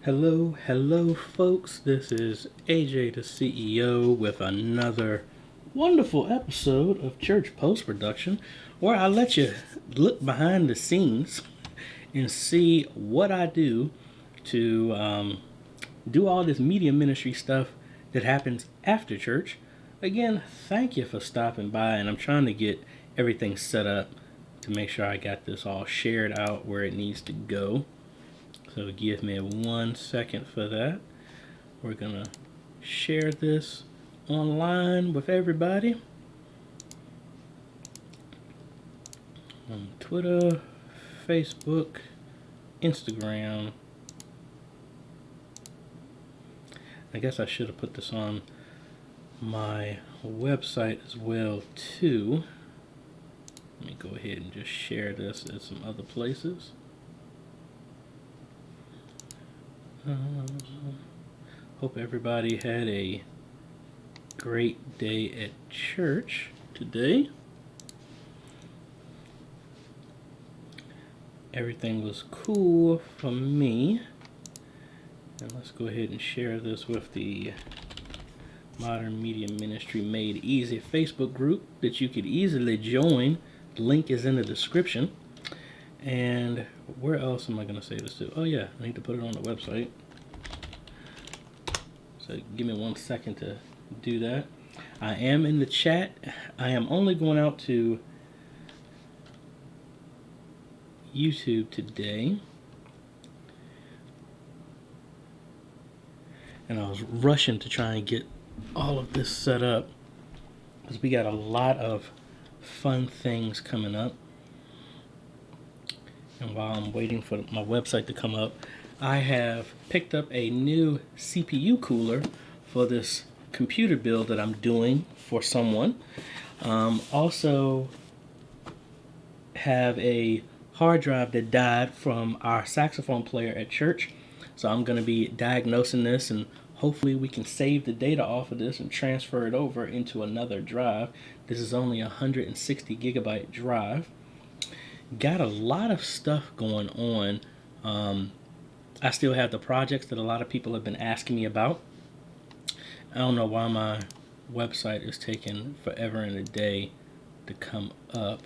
Hello, folks. This is AJ the CEO with another wonderful episode of Church Post Production, where I let you look behind the scenes and see what I do to do all this media ministry stuff that happens after church. Again, thank you for stopping by, and I'm trying to get everything set up to make sure I got this all shared out where it needs to go. So give me 1 second for that. We're gonna share this online with everybody on Twitter, Facebook, Instagram. I guess I should have put this on my website as well too. Let me go ahead and just share this at some other places. Hope everybody had a great day at church today. Everything was cool for me. And let's go ahead and share this with the Modern Media Ministry Made Easy Facebook group that you could easily join. The link is in the description. And where else am I going to say this to? Oh yeah, I need to put it on the website. So give me 1 second to do that. I am in the chat. I am only going out to YouTube today. And I was rushing to try and get all of this set up because we got a lot of fun things coming up. And while I'm waiting for my website to come up, I have picked up a new CPU cooler for this computer build that I'm doing for someone. Also have a hard drive that died from our saxophone player at church. So I'm going to be diagnosing this, and hopefully we can save the data off of this and transfer it over into another drive. This is only a 160 gigabyte drive. Got a lot of stuff going on. I still have the projects that a lot of people have been asking me about. I don't know why my website is taking forever and a day to come up.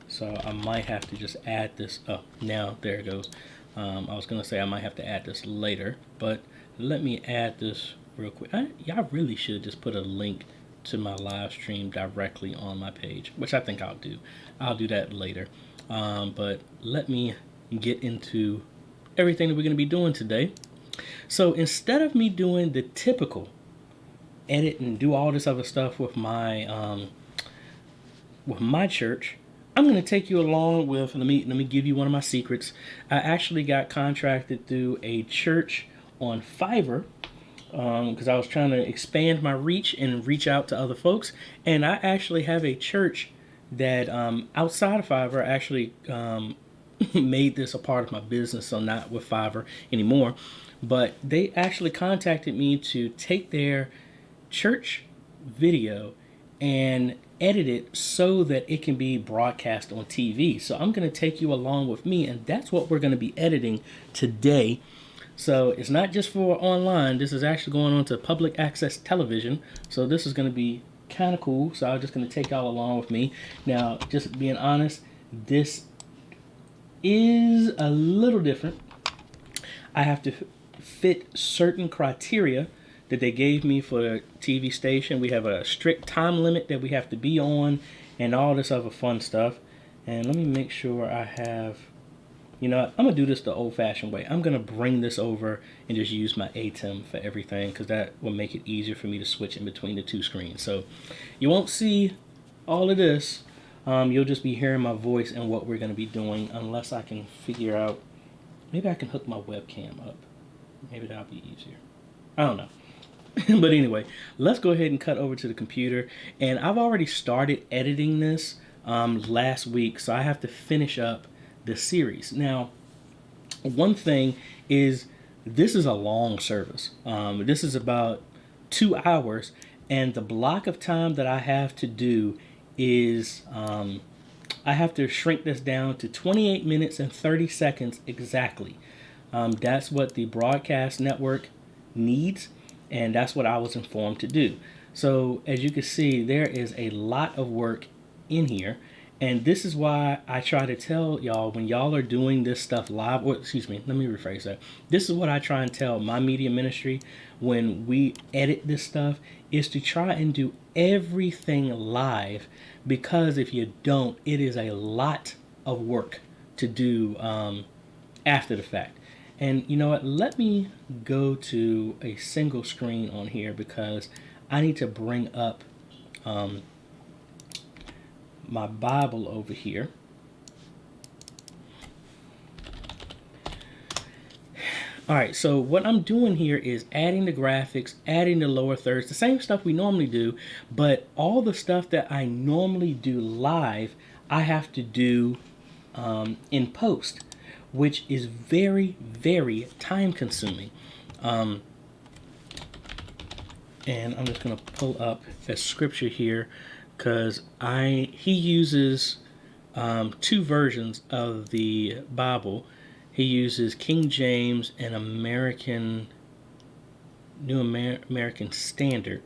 So I might have to just add this up. Now, there it goes. I was going to say I might have to add this later, but let me add this real quick. Y'all really should just put a link to my live stream directly on my page, which I think I'll do. I'll do that later. But let me get into everything that we're going to be doing today. So instead of me doing the typical edit and do all this other stuff with my church, I'm going to take you along with, let me give you one of my secrets. I actually got contracted through a church on Fiverr because I was trying to expand my reach and reach out to other folks. And I actually have a church that outside of Fiverr actually made this a part of my business, so not with Fiverr anymore. But they actually contacted me to take their church video and edit it so that it can be broadcast on TV. So I'm going to take you along with me, and that's what we're going to be editing today. So it's not just for online. This is actually going on to public access television. So this is going to be kind of cool. So I'm just going to take y'all along with me. Now, just being honest, this is a little different. I have to fit certain criteria that they gave me for the TV station. We have a strict time limit that we have to be on and all this other fun stuff. And let me make sure I have, I'm going to do this the old-fashioned way. I'm going to bring this over and just use my ATEM for everything because that will make it easier for me to switch in between the two screens. So you won't see all of this. You'll just be hearing my voice and what we're going to be doing unless I can figure out, maybe I can hook my webcam up. Maybe that'll be easier. I don't know. But anyway, let's go ahead and cut over to the computer. And I've already started editing this last week, so I have to finish up the series. Now, one thing is this is a long service. This is about 2 hours, and the block of time that I have to do is I have to shrink this down to 28 minutes and 30 seconds exactly. That's what the broadcast network needs, and that's what I was informed to do. So as you can see, there is a lot of work in here, and this is why I try to tell y'all when y'all are doing this stuff live, or excuse me, let me rephrase that. This is what I try and tell my media ministry when we edit this stuff, is to try and do everything live, because if you don't, it is a lot of work to do after the fact. And you know what? Let me go to a single screen on here because I need to bring up my Bible over here. All right, so what I'm doing here is adding the graphics, adding the lower thirds, the same stuff we normally do, but all the stuff that I normally do live, I have to do in post, which is very, very time consuming. And I'm just going to pull up a scripture here because he uses two versions of the Bible. He uses King James and New American Standard.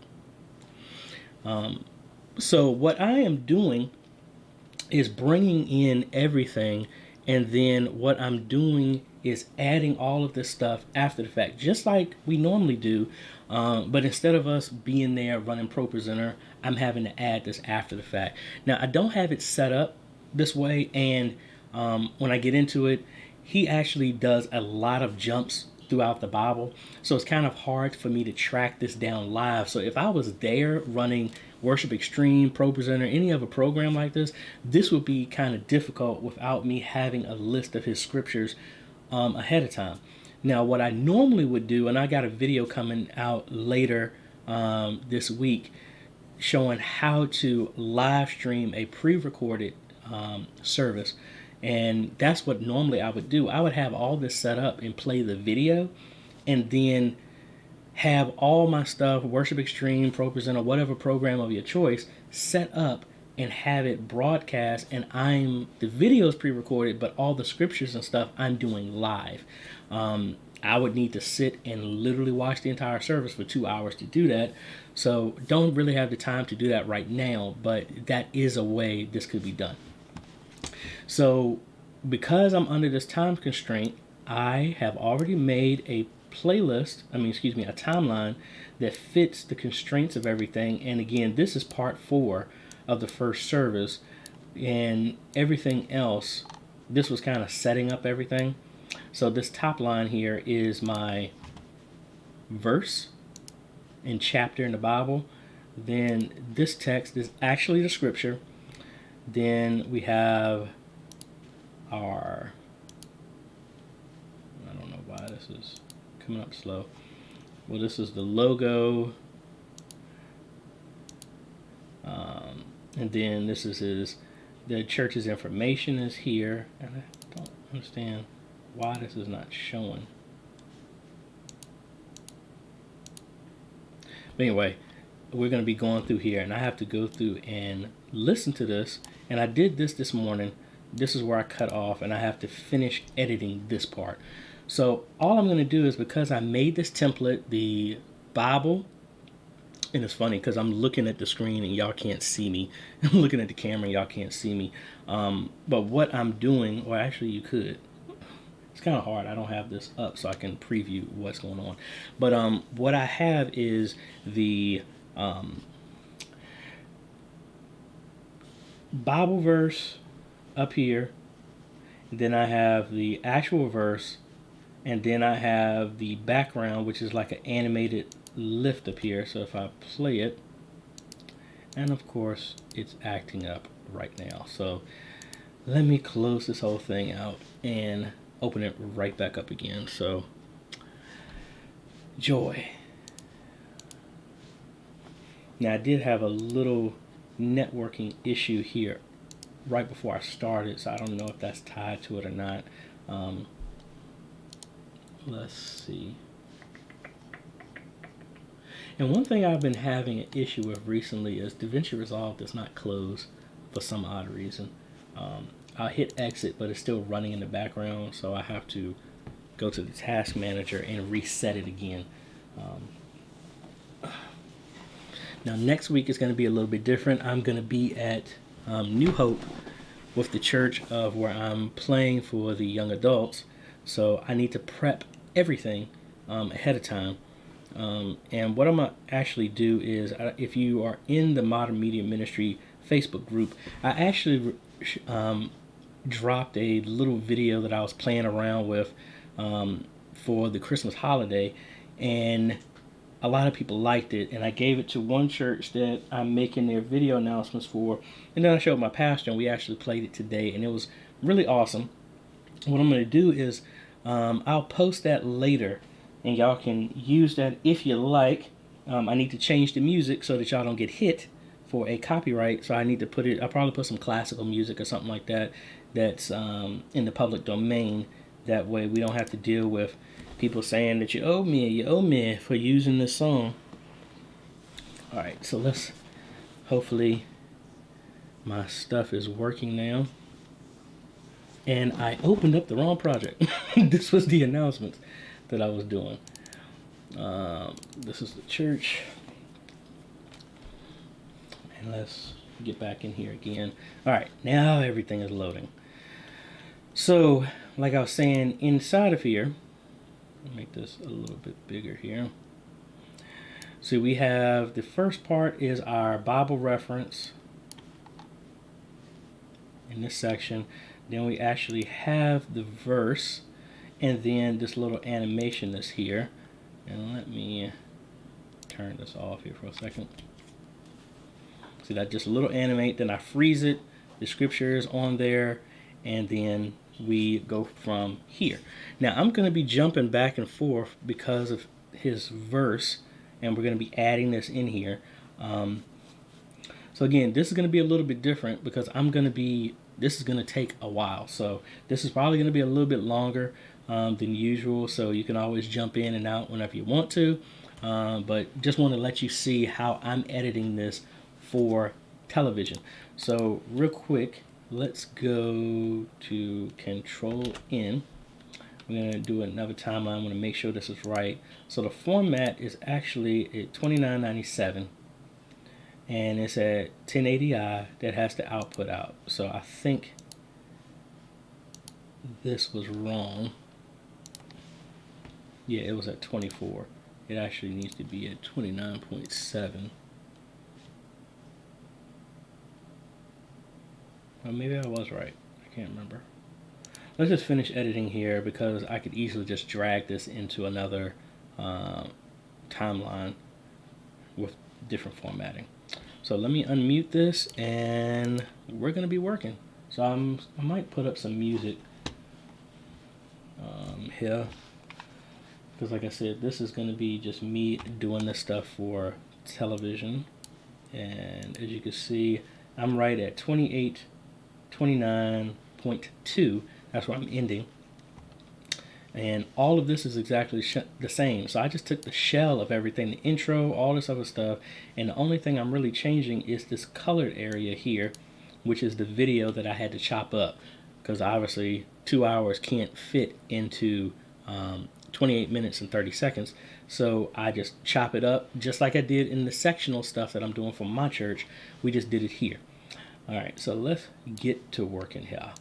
So what I am doing is bringing in everything, and then what I'm doing is adding all of this stuff after the fact, just like we normally do. But instead of us being there running ProPresenter, I'm having to add this after the fact. Now, I don't have it set up this way, and when I get into it, he actually does a lot of jumps throughout the Bible, so it's kind of hard for me to track this down live. So if I was there running Worship Extreme, ProPresenter, any other program like this would be kind of difficult without me having a list of his scriptures ahead of time. Now, what I normally would do, and I got a video coming out later this week showing how to live stream a pre-recorded service. And that's what normally I would do. I would have all this set up and play the video, and then have all my stuff, Worship Extreme, ProPresenter, whatever program of your choice, set up and have it broadcast. And the video is pre-recorded, but all the scriptures and stuff I'm doing live. I would need to sit and literally watch the entire service for 2 hours to do that. So don't really have the time to do that right now, but that is a way this could be done. So because I'm under this time constraint, I have already made a timeline that fits the constraints of everything. And again, this is part 4 of the first service, and everything else, this was kind of setting up everything. So this top line here is my verse and chapter in the Bible. Then this text is actually the scripture. Then we have I don't know why this is coming up slow. Well, this is the logo. And then this is the church's information is here. And I don't understand why this is not showing. But anyway, we're going to be going through here, and I have to go through and listen to this. And I did this morning. This is where I cut off, and I have to finish editing this part. So all I'm going to do is, because I made this template, the Bible, and it's funny because I'm looking at the screen and y'all can't see me. I'm looking at the camera and y'all can't see me. But what I'm doing, or actually you could. It's kind of hard. I don't have this up so I can preview what's going on. But what I have is the Bible verse up here. Then I have the actual verse, and then I have the background, which is like an animated lift up here. So if I play it, and of course it's acting up right now. So let me close this whole thing out and open it right back up again. So joy. Now I did have a little networking issue here right before I started, so I don't know if that's tied to it or not. Let's see. And one thing I've been having an issue with recently is DaVinci Resolve does not close for some odd reason. I'll hit exit, but it's still running in the background, so I have to go to the task manager and reset it again. Now next week is going to be a little bit different. I'm going to be at New Hope with the church of where I'm playing for the young adults, so I need to prep everything ahead of time. And what I'm going to actually do is, if you are in the Modern Media Ministry Facebook group, I actually dropped a little video that I was playing around with for the Christmas holiday, and a lot of people liked it, and I gave it to one church that I'm making their video announcements for, and then I showed my pastor, and we actually played it today, and it was really awesome. What I'm going to do is I'll post that later, and y'all can use that if you like. I need to change the music so that y'all don't get hit for a copyright, so I need to put it, I'll probably put some classical music or something like that that's in the public domain. That way we don't have to deal with people saying that you owe me for using this song. Alright, so let's, hopefully my stuff is working now. And I opened up the wrong project. This was the announcements that I was doing. This is the church. And let's get back in here again. Alright, now everything is loading. So, like I was saying, inside of here, I'll make this a little bit bigger here. So we have, the first part is our Bible reference in this section. Then we actually have the verse, and then this little animation that's here. And let me turn this off here for a second. See that, just a little animate, then I freeze it, the scripture is on there, and then we go from here. Now I'm going to be jumping back and forth because of his verse, and we're going to be adding this in here. So again, this is going to be a little bit different because this is going to take a while. So this is probably going to be a little bit longer than usual, so you can always jump in and out whenever you want to. But just want to let you see how I'm editing this for television. So real quick, let's go to Control N. We're going to do another timeline. I'm going to make sure this is right. So the format is actually at 2997, and it's at 1080i that has the output out. So I think this was wrong. Yeah, it was at 24. It actually needs to be at 29.7. Well, maybe I was right. I can't remember. Let's just finish editing here because I could easily just drag this into another timeline with different formatting. So let me unmute this, and we're going to be working. So I might put up some music here, because like I said, this is going to be just me doing this stuff for television. And as you can see, I'm right at 29.2. That's where I'm ending. And all of this is exactly the same. So I just took the shell of everything, the intro, all this other stuff, and the only thing I'm really changing is this colored area here, which is the video that I had to chop up, because obviously 2 hours can't fit into 28 minutes and 30 seconds. So I just chop it up just like I did in the sectional stuff that I'm doing for my church. We just did it here. All right, so let's get to working here.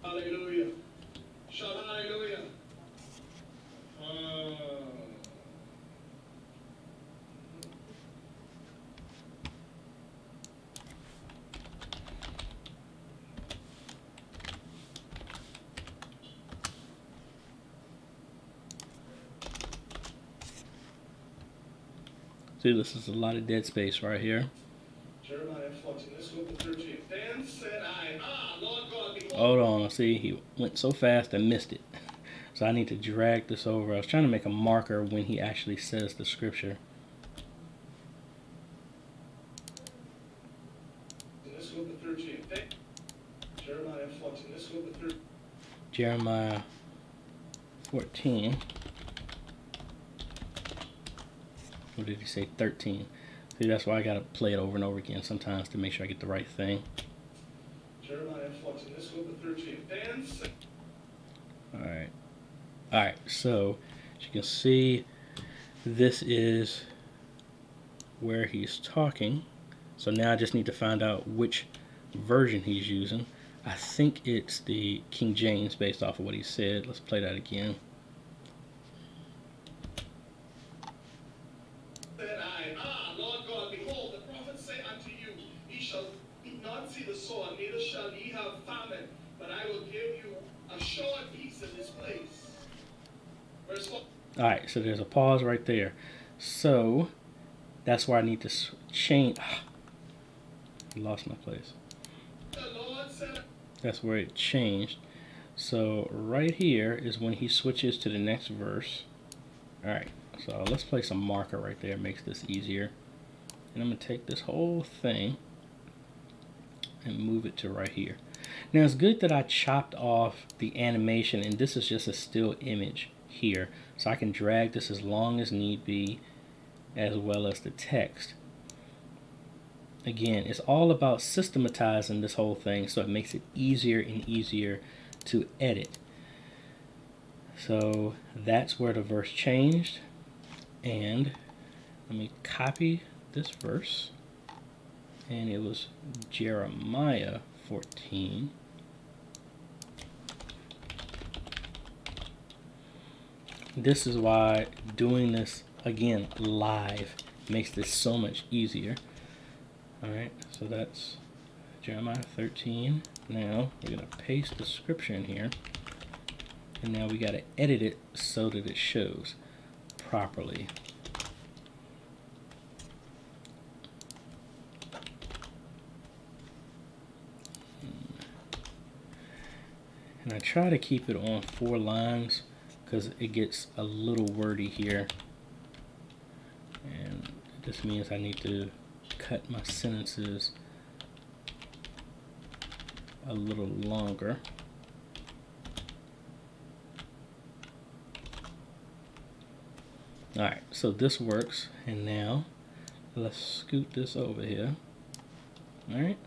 Hallelujah. Shout hallelujah. See, this is a lot of dead space right here. Jeremiah 14, let's go to 13. Then said I, Lord God, behold. Hold on, see, he went so fast I missed it. So I need to drag this over. I was trying to make a marker when he actually says the scripture. Let's go to 13. Jeremiah 14, let's go to 13. Jeremiah 14. What did he say? 13. So See, that's why I gotta play it over and over again sometimes to make sure I get the right thing. Jeremiah 14, let's go to 13. Then said, Alright, so as you can see, this is where he's talking. So now I just need to find out which version he's using. I think it's the King James based off of what he said. Let's play that again. said I, Lord God, behold, the prophets say unto you, ye shall not see the sword, neither shall ye have famine, but I will give you a short peace in this place. Verse 4. Alright, so there's a pause right there. So that's where I need to change. I lost my place. The Lord said, That's where it changed. So right here is when he switches to the next verse. Alright, so let's place a marker right there. It makes this easier. And I'm going to take this whole thing and move it to right here. Now it's good that I chopped off the animation, and this is just a still image here. So I can drag this as long as need be, as well as the text. Again, it's all about systematizing this whole thing so it makes it easier and easier to edit. So that's where the verse changed. And let me copy this verse. And it was Jeremiah 14. This is why doing this again live makes this so much easier. Alright, so that's Jeremiah 13. Now we're going to paste the scripture in here. And now we got to edit it so that it shows properly. And I try to keep it on 4 lines because it gets a little wordy here. And this means I need to cut my sentences a little longer. Alright, so this works, and now let's scoot this over here. Alright,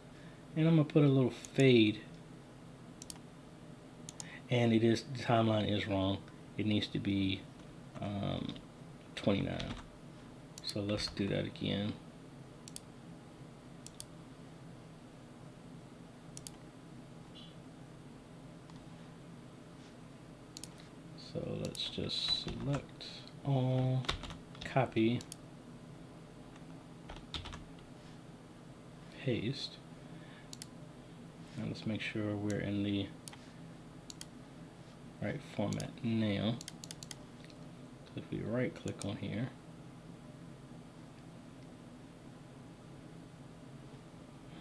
and I'm going to put a little fade, and the timeline is wrong. It needs to be 29. So let's do that again. So let's just select all, copy, paste. Now let's make sure we're in the right format now. If we right click on here,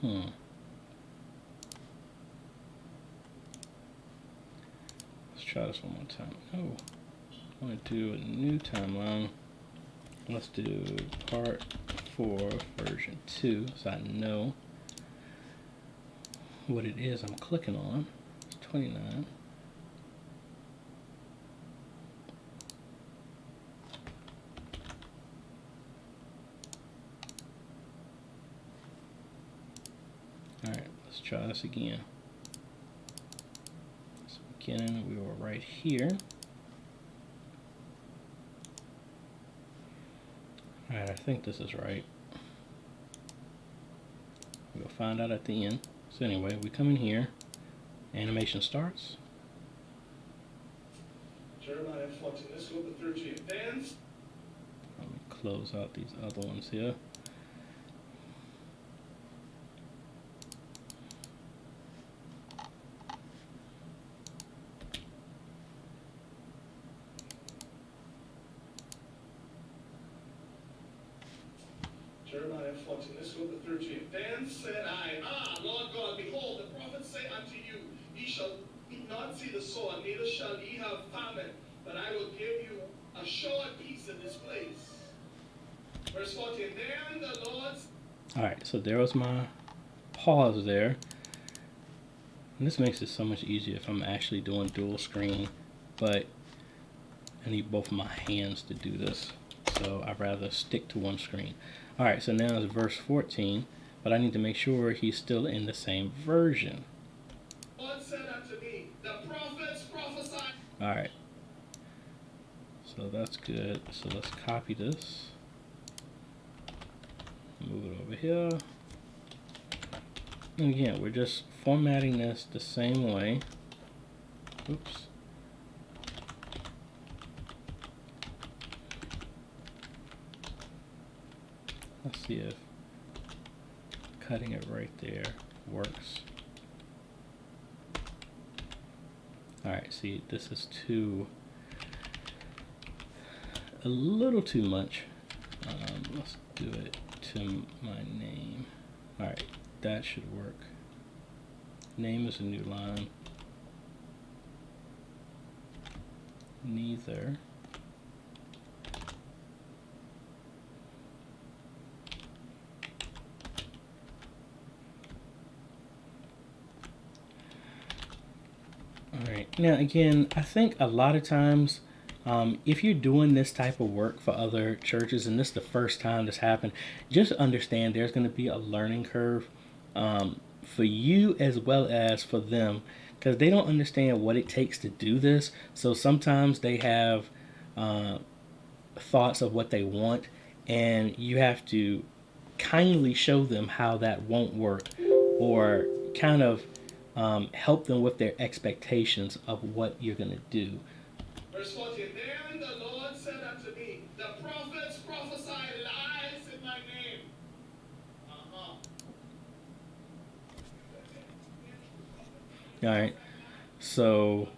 let's try this one more time. Oh, I want to do a new timeline. Let's do part 4 version 2 so I know what it is I'm clicking on. It's 29. Alright, let's try this again. This beginning, we were right here. Alright, I think this is right. We'll find out at the end. So anyway, we come in here, animation starts. Jeremiah 14, let's go to 13. Then Let me close out these other ones here. Jeremiah 14, let's go to 13. Then said I, Lord God, behold, the prophets say unto you, ye shall not see the sword, neither shall ye have famine, but I will give you a short peace in this place. Verse 14, then the Lord... Alright, so there was my pause there. And this makes it so much easier if I'm actually doing dual screen, but I need both of my hands to do this. so I'd rather stick to one screen. All right, so now it's verse 14, but I need to make sure he's still in the same version. God said unto me, the prophets prophesy. All right, so that's good. So let's copy this, move it over here. And again, we're just formatting this the same way. Oops. Let's see if cutting it right there works. Alright, see, this is a little too much. Let's do it to my name. Alright, that should work. Name is a new line. Neither. Alright, now again, I think a lot of times if you're doing this type of work for other churches, and this is the first time this happened, just understand there's going to be a learning curve for you as well as for them, because they don't understand what it takes to do this. So sometimes they have thoughts of what they want, and you have to kindly show them how that won't work, or kind of help them with their expectations of what you're going to do. Verse 14, then the Lord said unto me, the prophets prophesy lies in my name. All right, so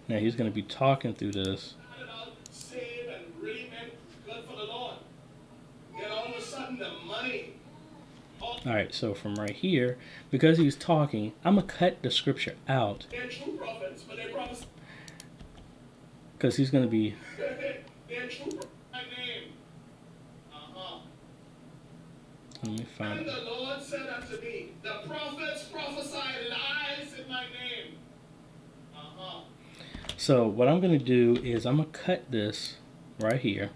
now he's going to be talking through this. Save and really meant good for the Lord. Then all of a sudden the money. All right, so from right here, because he's talking, I'm going to cut the scripture out. They're true prophets, but they prophesy. Because he's going to be... They're true prophets. My name. Let me find And it. the Lord said unto me, the prophets prophesy lies in my name. So what I'm going to do is I'm going to cut this right here.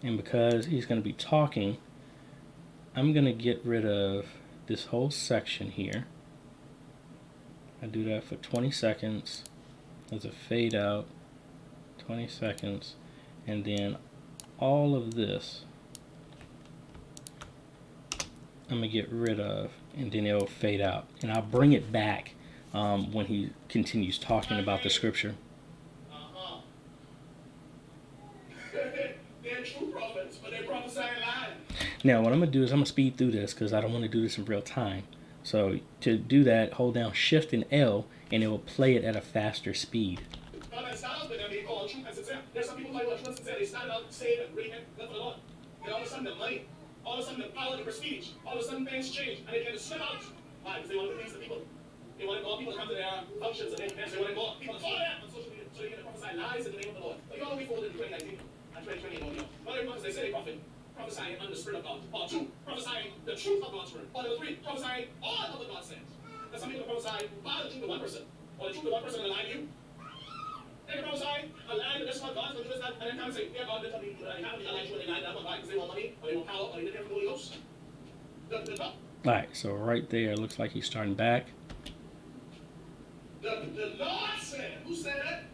And because he's going to be talking, I'm going to get rid of this whole section here. I do that for 20 seconds. There's a fade out, 20 seconds, and then all of this I'm going to get rid of, and then it'll fade out. And I'll bring it back when he continues talking about the scripture. They're true prophets, but they prophesy lies. Now what I'm going to do is I'm going to speed through this because I don't want to do this in real time. So to do that, hold down Shift and L, and it will play it at a faster speed. God has started with them being called true and sincere. There's some people who are true and sincere. They started out saved and really meant good for the Lord. Then all of a sudden the money, all of a sudden the power, the prestige, all of a sudden things change, and they tend to slip out. Why? Because they want to please the people. They want people to come to their functions and events. They want people to follow them on social media, so they can prophesy lies in the name of the Lord. But you all we fold in 2019 and 2020 and on. Not every prophets they say they prophesying under the Spirit of God. Or two, prophesying the truth of God's word. Or number three, prophesying all of what God says. Because some people prophesy by the truth to one person, or the truth to one person and lie to you. They can prophesy a lie that this is what God's going to do this, that, and then come and say, yeah, God did something, they can't be a lie to you, and they lie that one lie because they want money, or they want power, or they didn't have the Holy Ghost. Alright, so right there, it looks like he's starting back. The Lord said, who said it?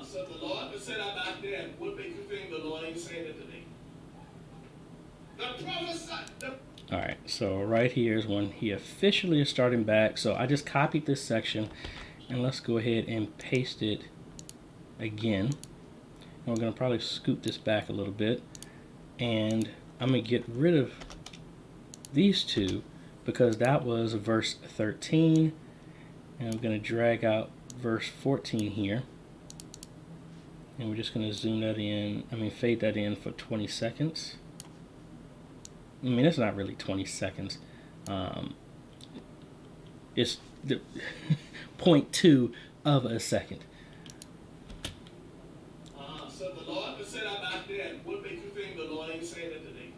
So the Lord that said that back then, what make you think the Lord ain't saying it today? The prophesy, Alright, so right here is when he officially is starting back. So I just copied this section, and let's go ahead and paste it again. And we're going to probably scoot this back a little bit, and I'm going to get rid of these two because that was verse 13, and I'm going to drag out verse 14 here, and we're just going to zoom that in, fade that in for 20 seconds. It's not really 20 seconds. It's the 0.2 of a second. So the Lord that said that back then, what make you think the Lord ain't saying it today?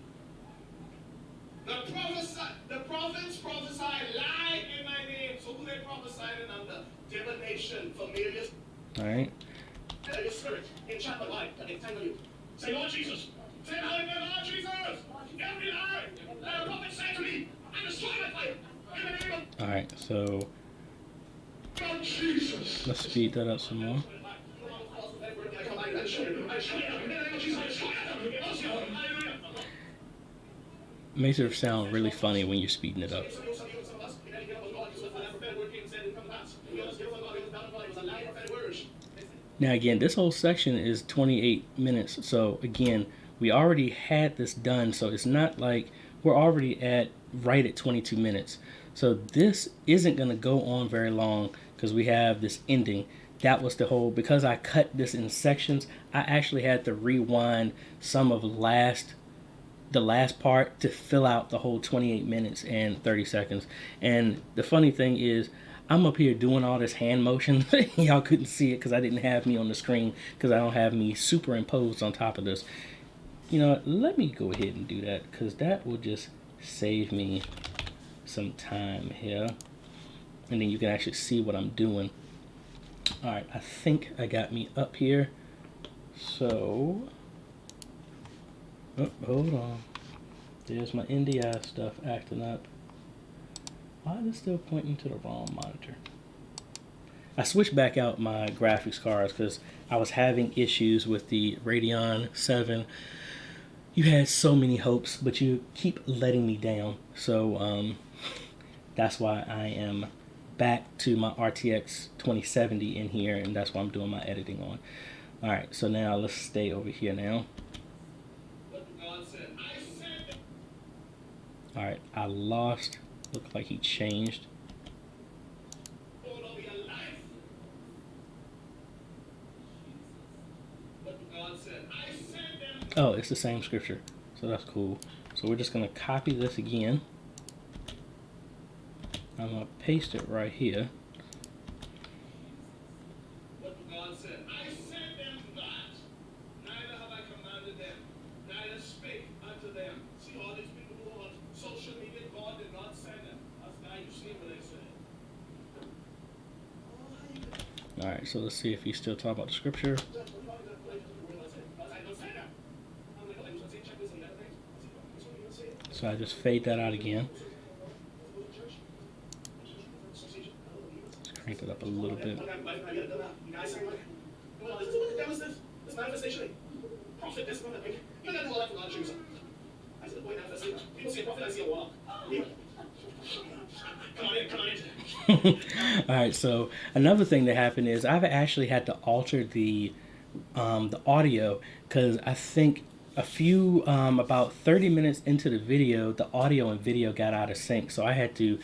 The prophets prophesy lied in my name. So who they prophesying under? Divination, familiar. All right. Your spirit in chapter 5 to entangle you. Say, Lord Jesus. Say, hallelujah, Lord Jesus. Every lie that a prophet said to me, I destroy by fire. In the name of All right. So Lord Jesus. let's speed that up some more. Makes it sound really funny when you're speeding it up. Now again, this whole section is 28 minutes. So again, we already had this done. So it's not like we're already at right at 22 minutes. So this isn't going to go on very long because we have this ending. That was the whole, because I cut this in sections, I actually had to rewind some of the last part to fill out the whole 28 minutes and 30 seconds. And the funny thing is, I'm up here doing all this hand motion. Y'all couldn't see it because I didn't have me on the screen because I don't have me superimposed on top of this. You know, let me go ahead and do that because that will just save me some time here. And then you can actually see what I'm doing. All right, I think I got me up here. So, oh, hold on. There's my NDI stuff acting up. Why is it still pointing to the wrong monitor? I switched back out my graphics cards because I was having issues with the Radeon 7. You had so many hopes, but you keep letting me down. So that's why I am back to my RTX 2070 in here, and that's what I'm doing my editing on. All right, so now let's stay over here now. All right, I lost. Looked like he changed. Oh, it's the same scripture, so that's cool. So we're just gonna copy this again. I'm gonna paste it right here. All right, so let's see if he's still talking about the scripture. So I just fade that out again. Let's crank it up a little bit. Alright, so another thing that happened is I've actually had to alter the audio because I think about 30 minutes into the video, the audio and video got out of sync. So I had to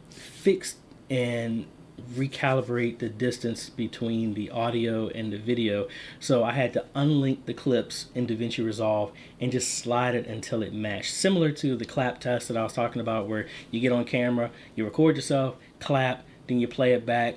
fix and recalibrate the distance between the audio and the video. So I had to unlink the clips in DaVinci Resolve and just slide it until it matched. Similar to the clap test that I was talking about, where you get on camera, you record yourself, clap, then you play it back.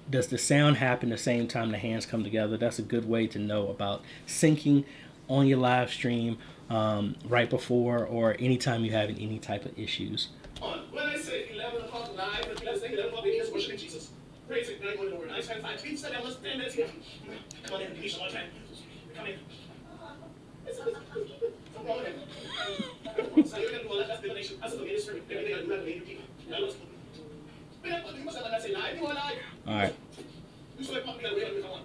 Does the sound happen the same time the hands come together? That's a good way to know about syncing on your live stream right before or anytime you're having any type of issues. When I say 11 o'clock live, let's say 11 o'clock is worshiping Jesus. Praise it, glory, Lord. I spent 5 weeks, 10 minutes here. Come on in, please, one time. Come in. So you're going to do all that explanation as a ministry. Everything I do, I do your people. You must have say live. You are live. All right. You should have popped me away. Come on.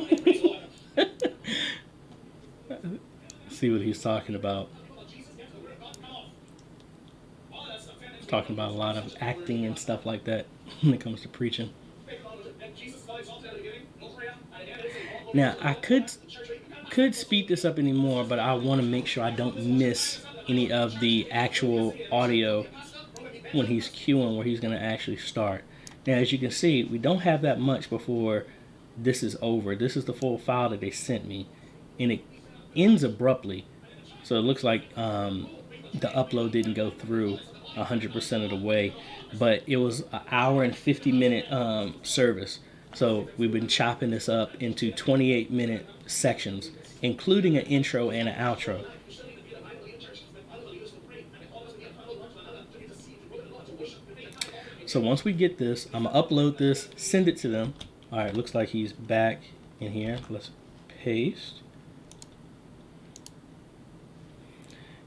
Praise the Lord. See what he's talking about. He's talking about a lot of acting and stuff like that when it comes to preaching. Now I could speed this up anymore, but I want to make sure I don't miss any of the actual audio when he's cueing where he's going to actually start. Now as you can see, we don't have that much before this is over. This is the full file that they sent me, and it ends abruptly. So it looks like the upload didn't go through 100% of the way, but it was an hour and 50-minute service. So we've been chopping this up into 28-minute sections, including an intro and an outro. So once we get this, I'm gonna upload this, send it to them, All right, looks like he's back in here. Let's paste.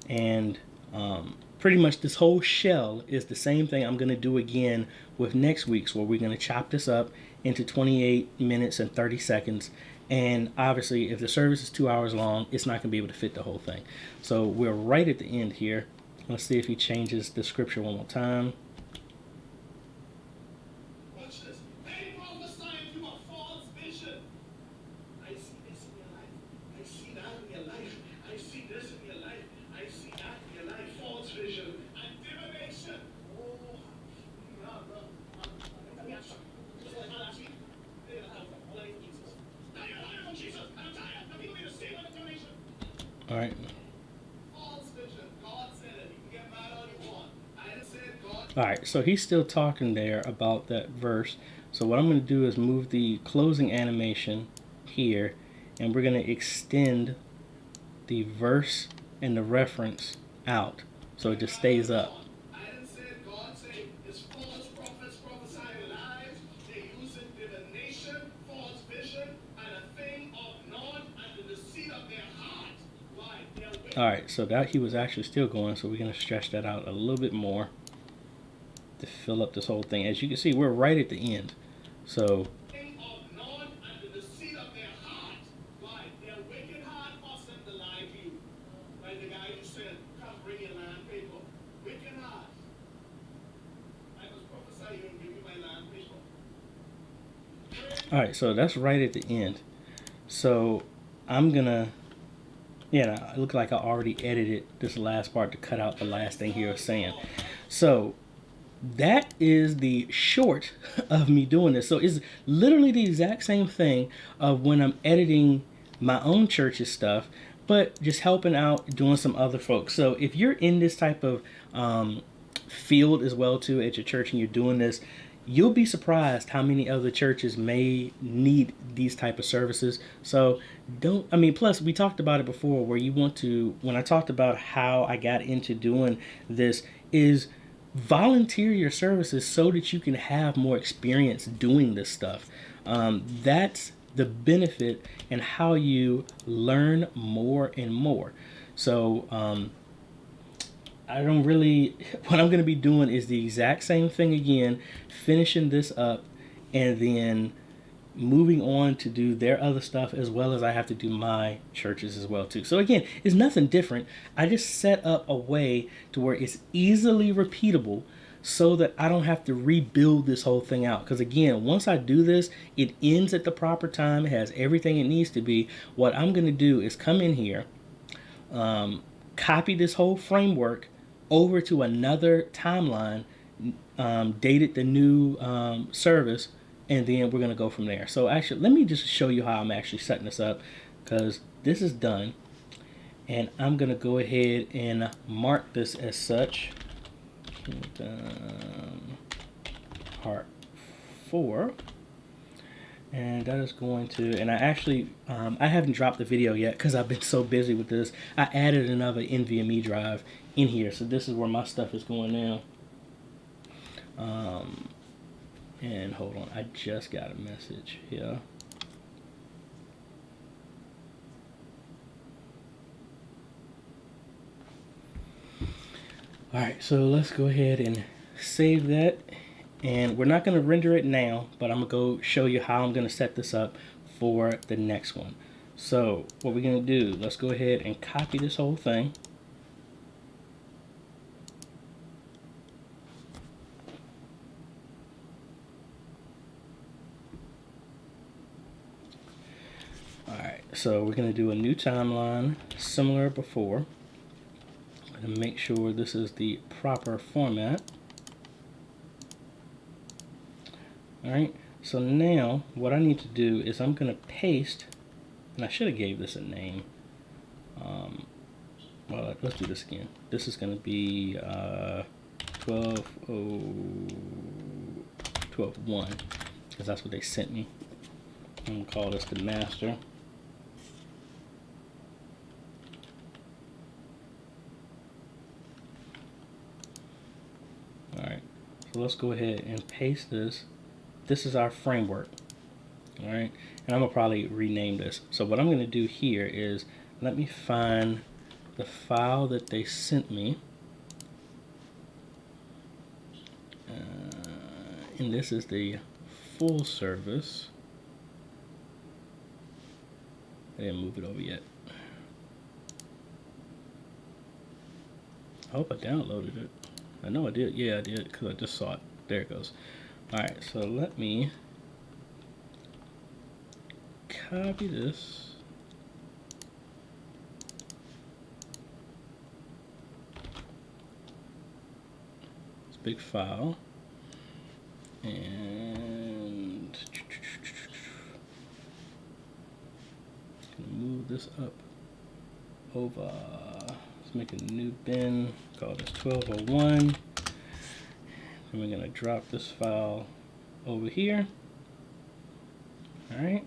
And pretty much this whole shell is the same thing I'm going to do again with next week's, where we're going to chop this up into 28 minutes and 30 seconds. And obviously, if the service is 2 hours long, it's not going to be able to fit the whole thing. So we're right at the end here. Let's see if he changes the scripture one more time. Watch this. They prophesy to you a false vision. I see this in your life. I see that in your life. I see this in your life. I see that in your life. False vision and divination. Oh, no. Just like last week. Jesus. I'm tired. The people need to stay on the donation. All right. False vision. God said it. You can get mad all you want. I didn't say it. God. All right, so he's still talking there about that verse. So what I'm going to do is move the closing animation here, and we're going to extend the verse and the reference out so it just stays up. I didn't say it. God said it's false prophets prophesying lies. They use it divination, false vision, and a thing of none, and the deceit of their heart. Why? They're wicked. All right, so that he was actually still going, so we're going to stretch that out a little bit more to fill up this whole thing. As you can see, we're right at the end. So Thing of none, and the deceit of their heart. Why? Their wicked heart caused them to lie to you. Like the guy who said, come bring your land paper. Wicked heart. I must prophesy you and give you my land paper. all right, so that's right at the end. So I'm gonna, yeah, it looked like I already edited this last part to cut out the last thing he was saying. So that is the short of me doing this. So it's literally the exact same thing of when I'm editing my own church's stuff, but just helping out, doing some other folks. So if you're in this type of field as well too at your church and you're doing this, you'll be surprised how many other churches may need these type of services. So plus we talked about it before, where you want to, when I talked about how I got into doing this, is volunteer your services so that you can have more experience doing this stuff. That's the benefit and how you learn more and more. So I don't really, what I'm going to be doing is the exact same thing again, finishing this up and then moving on to do their other stuff, as well as I have to do my churches as well too. So again, it's nothing different. I just set up a way to where it's easily repeatable so that I don't have to rebuild this whole thing out. Because again, once I do this, it ends at the proper time, it has everything it needs to be. What I'm going to do is come in here, copy this whole framework over to another timeline, dated the new service, and then we're going to go from there. So actually, let me just show you how I'm actually setting this up, because this is done. And I'm going to go ahead and mark this as such. Part 4. And that is going to, and I actually, I haven't dropped the video yet because I've been so busy with this. I added another NVMe drive in here. So this is where my stuff is going now. And hold on, I just got a message here. All right, so let's go ahead and save that. And we're not going to render it now, but I'm going to go show you how I'm going to set this up for the next one. So what we're going to do, let's go ahead and copy this whole thing. So we're going to do a new timeline, similar before. I'm going to make sure this is the proper format. Alright, so now what I need to do is I'm going to paste, and I should have gave this a name. Well, let's do this again. This is going to be 12.1, because that's what they sent me. I'm going to call this the master. Alright, so let's go ahead and paste this. This is our framework. All right, and I'm gonna probably rename this. So what I'm gonna do here is let me find the file that they sent me. And this is the full service. I didn't move it over yet. I hope I downloaded it. I know I did. Yeah, I did, because I just saw it. There it goes. Alright, so let me copy this. It's a big file. And move this up over. Let's make a new bin. Call this 1201. And we're gonna drop this file over here. Alright.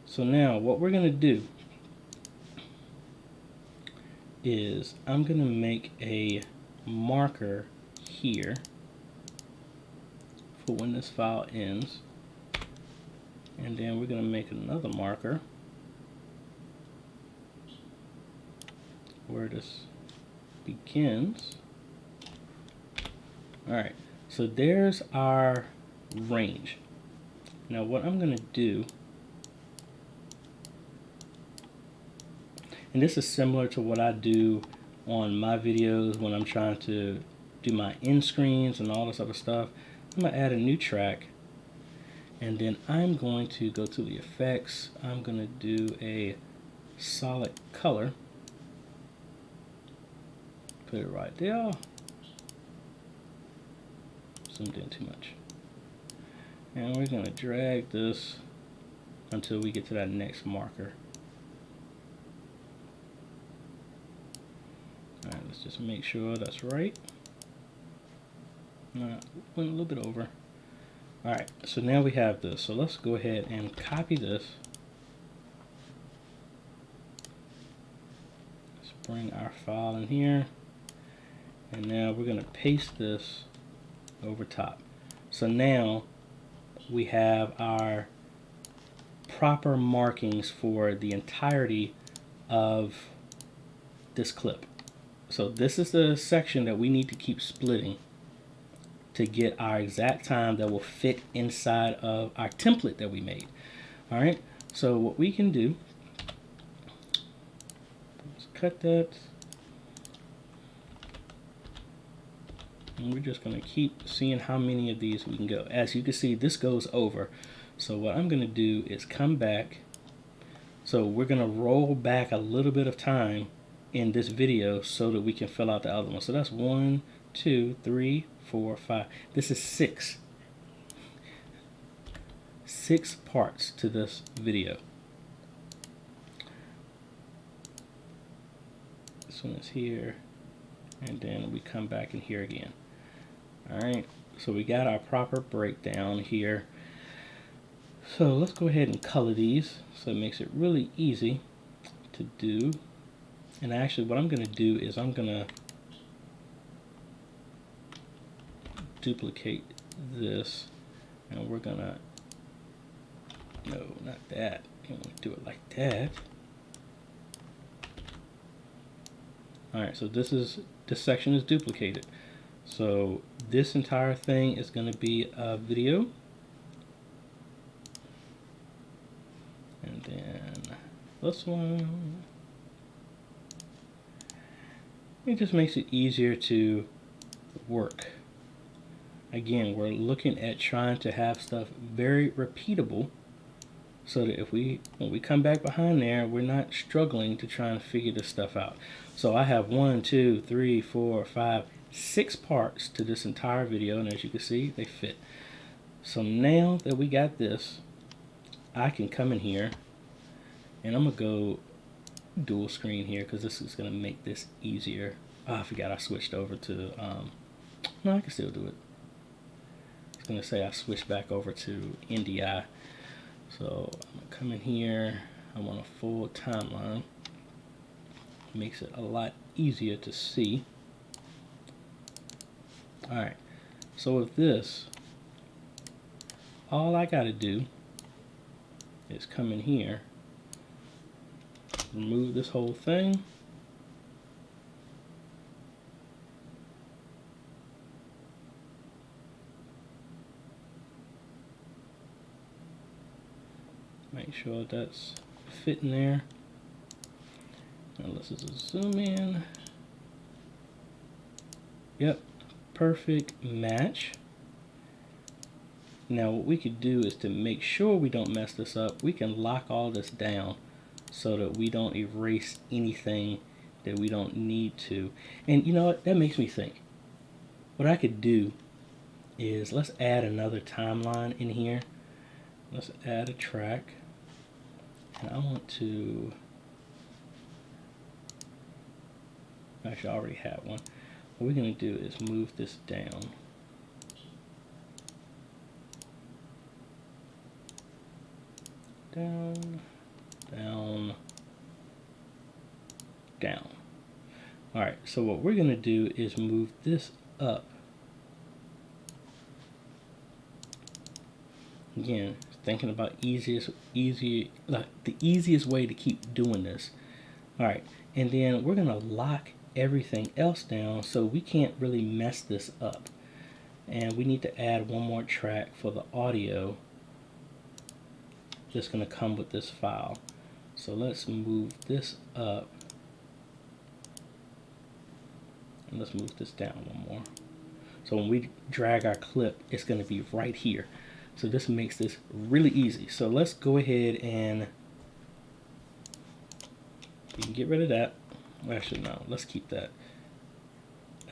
So now what we're gonna do is I'm gonna make a marker here for when this file ends, and then we're gonna make another marker where this begins. Alright, so there's our range. Now what I'm gonna do, and this is similar to what I do on my videos when I'm trying to do my end screens and all this other stuff. I'm gonna add a new track, and then I'm going to go to the effects. I'm gonna do a solid color. Put it right there. Zoomed in too much. And we're gonna drag this until we get to that next marker. Alright, let's just make sure that's right. Went a little bit over. Alright, so now we have this. So let's go ahead and copy this. Let's bring our file in here. And now we're going to paste this over top. So now we have our proper markings for the entirety of this clip. So this is the section that we need to keep splitting to get our exact time that will fit inside of our template that we made. All right, so what we can do is cut that, and we're just going to keep seeing how many of these we can go. As you can see, this goes over. So what I'm going to do is come back. So we're going to roll back a little bit of time in this video so that we can fill out the other one. So that's 1, 2, 3, 4, 5. This is 6. 6 parts to this video. This one is here, and then we come back in here again. Alright, so we got our proper breakdown here. So let's go ahead and color these so it makes it really easy to do. And actually what I'm going to do is I'm going to duplicate this, and we're going to, no, not that. You want to do it like that. Alright, so this section is duplicated. So this entire thing is going to be a video. And then this one. It just makes it easier to work. Again, we're looking at trying to have stuff very repeatable so that when we come back behind there, we're not struggling to try and figure this stuff out. So I have 1, 2, 3, 4, 5, 6 parts to this entire video, and as you can see, they fit. So now that we got this, I can come in here, and I'm gonna go dual screen here because this is gonna make this easier. Oh, I forgot I switched over to no, I can still do it. I was gonna say I switched back over to NDI. So I'm gonna come in here. I want a full timeline. Makes it a lot easier to see. Alright, so with this, all I gotta do is come in here, remove this whole thing. Make sure that's fitting there. Now let's just zoom in. Yep, perfect match. Now what we could do is to make sure we don't mess this up, we can lock all this down so that we don't erase anything that we don't need to. And you know what, that makes me think. What I could do is, let's add another timeline in here. Let's add a track. And I want to, actually I already have one. What we're going to do is move this down. Down, down, down. Alright, so what we're going to do is move this up. Again, thinking about the easiest way to keep doing this. Alright, and then we're going to lock everything else down so we can't really mess this up. And we need to add one more track for the audio that's going to come with this file. So let's move this up. And let's move this down one more. So when we drag our clip, it's going to be right here. So this makes this really easy. So let's go ahead and we can get rid of that. Actually, no, let's keep that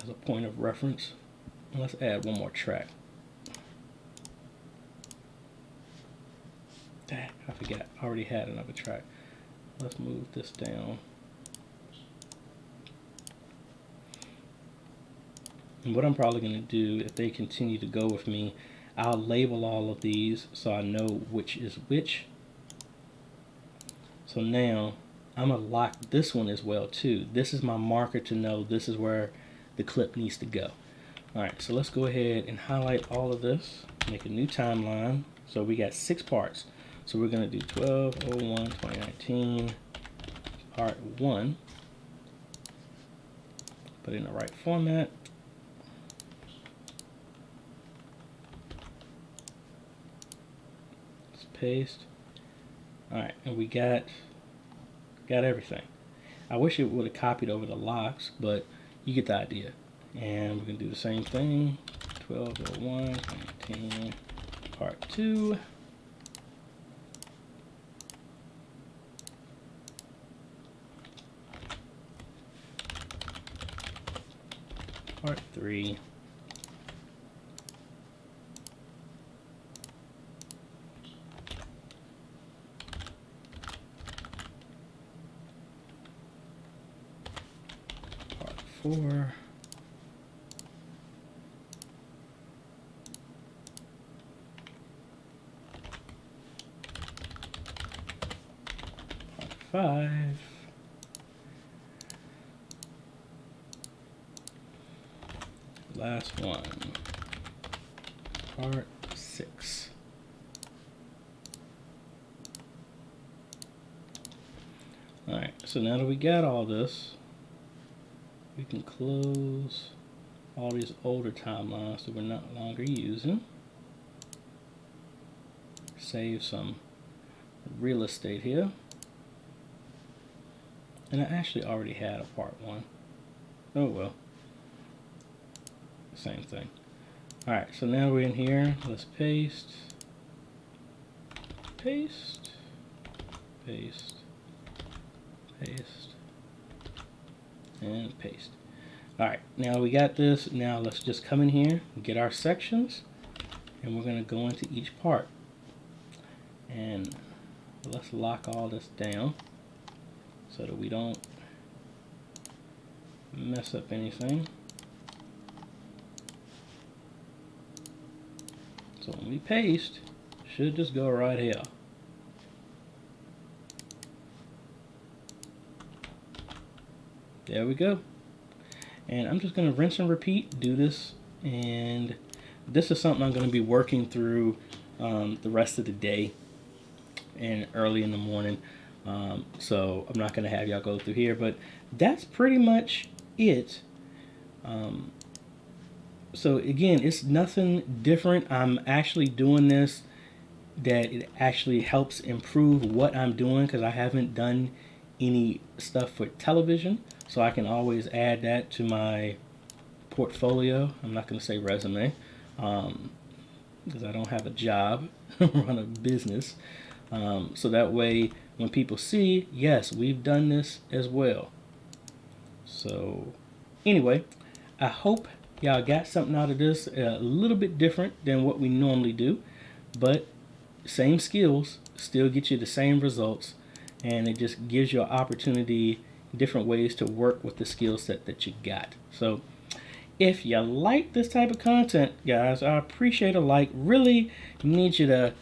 as a point of reference. And let's add one more track. Dang, I forgot. I already had another track. Let's move this down. And what I'm probably going to do, if they continue to go with me, I'll label all of these so I know which is which. So now I'm going to lock this one as well too. This is my marker to know this is where the clip needs to go. Alright, so let's go ahead and highlight all of this, make a new timeline. So we got 6 parts. So we're going to do 12/01/2019 part 1. Put it in the right format. Let's paste. Alright, and we got everything. I wish it would have copied over the locks, but you get the idea. And we're going to do the same thing. 12/01/2019 part 2. Part 3. Part 4. Part 5. Last one, part 6. Alright, so now that we got all this, we can close all these older timelines that we're not longer using. Save some real estate here. And I actually already had a part 1. Oh well. Same thing. Alright, so now we're in here. Let's paste, paste, paste, paste, and paste. Alright, now we got this. Now let's just come in here, get our sections, and we're going to go into each part. And let's lock all this down so that we don't mess up anything. So when we paste, should just go right here. There we go. And I'm just going to rinse and repeat, do this, and this is something I'm going to be working through the rest of the day. and early in the morning. So I'm not going to have y'all go through here, but that's pretty much it. So again, it's nothing different. I'm actually doing this that it actually helps improve what I'm doing because I haven't done any stuff for television. So I can always add that to my portfolio. I'm not going to say resume because I don't have a job, run a business. So that way, when people see, yes, we've done this as well. So anyway, I hope y'all got something out of this, a little bit different than what we normally do, but same skills still get you the same results, and it just gives you an opportunity, different ways to work with the skill set that you got. So if you like this type of content, guys, I appreciate a like. Really need you to,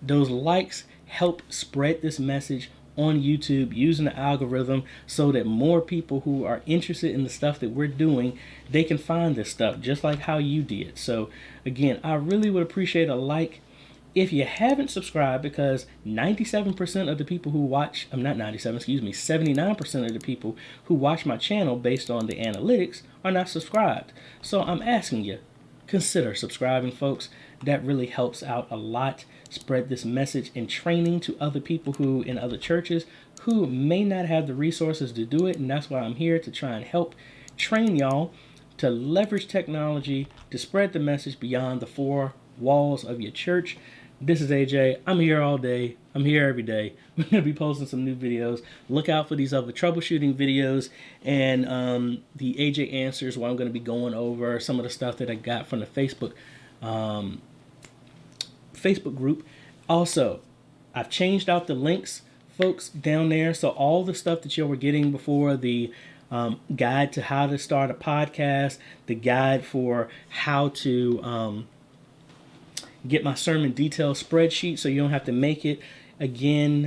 those likes help spread this message on YouTube using the algorithm so that more people who are interested in the stuff that we're doing, they can find this stuff just like how you did. So again, I really would appreciate a like. If you haven't subscribed, because 97% of the people who watch, I'm not 97, excuse me, 79% of the people who watch my channel based on the analytics are not subscribed. So I'm asking you, consider subscribing, folks. That really helps out a lot. Spread this message and training to other people who in other churches who may not have the resources to do it. And that's why I'm here to try and help train y'all to leverage technology to spread the message beyond the four walls of your church. This is AJ. I'm here all day. I'm here every day. We're going to be posting some new videos. Look out for these other troubleshooting videos and the AJ Answers, where I'm going to be going over some of the stuff that I got from the Facebook group. Also, I've changed out the links, folks, down there. So all the stuff that you were getting before, the guide to how to start a podcast, the guide for how to get my sermon detail spreadsheet so you don't have to make it again.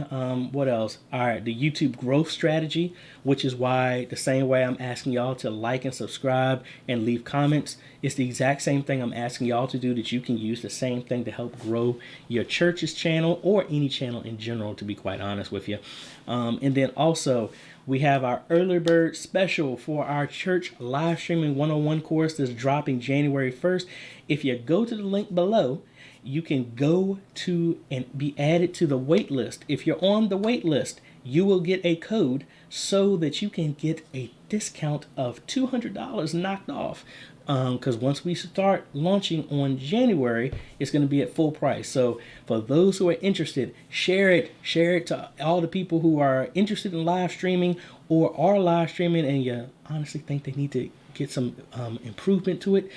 What else? All right, the YouTube growth strategy, which is why the same way I'm asking y'all to like and subscribe and leave comments, it's the exact same thing I'm asking y'all to do, that you can use the same thing to help grow your church's channel or any channel in general, to be quite honest with you. And then also, we have our early bird special for our church live streaming 101 course that's dropping January 1st. If you go to the link below, you can go to and be added to the wait list. If you're on the wait list, you will get a code so that you can get a discount of $200 knocked off. Because once we start launching on January, it's going to be at full price. So for those who are interested, share it to all the people who are interested in live streaming or are live streaming and you honestly think they need to get some improvement to it.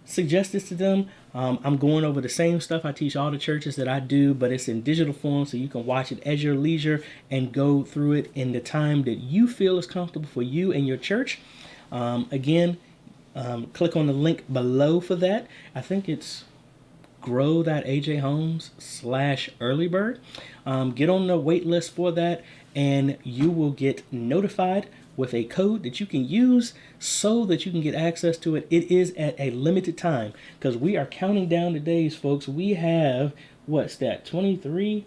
Suggest this to them. I'm going over the same stuff I teach all the churches that I do, but it's in digital form, so you can watch it at your leisure and go through it in the time that you feel is comfortable for you and your church. Again, click on the link below for that. I think it's grow.ajhomes/earlybird. Get on the wait list for that, and you will get notified with a code that you can use so that you can get access to it. It is at a limited time because we are counting down the days, folks. We have, what's that, 23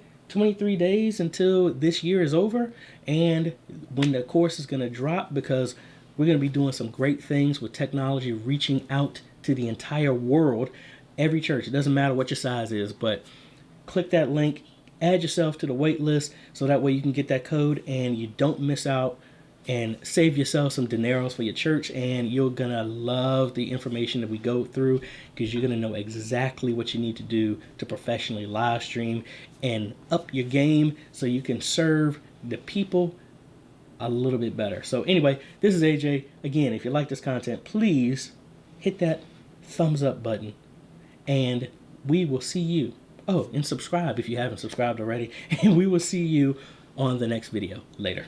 days until this year is over, and when the course is going to drop, because we're going to be doing some great things with technology, reaching out to the entire world, every church. It doesn't matter what your size is, but click that link, add yourself to the wait list so that way you can get that code and you don't miss out, and save yourself some dineros for your church. And you're going to love the information that we go through, because you're going to know exactly what you need to do to professionally live stream and up your game so you can serve the people a little bit better. So anyway, this is AJ. Again, if you like this content, please hit that thumbs up button, and we will see you. Oh, and subscribe if you haven't subscribed already. And we will see you on the next video. Later.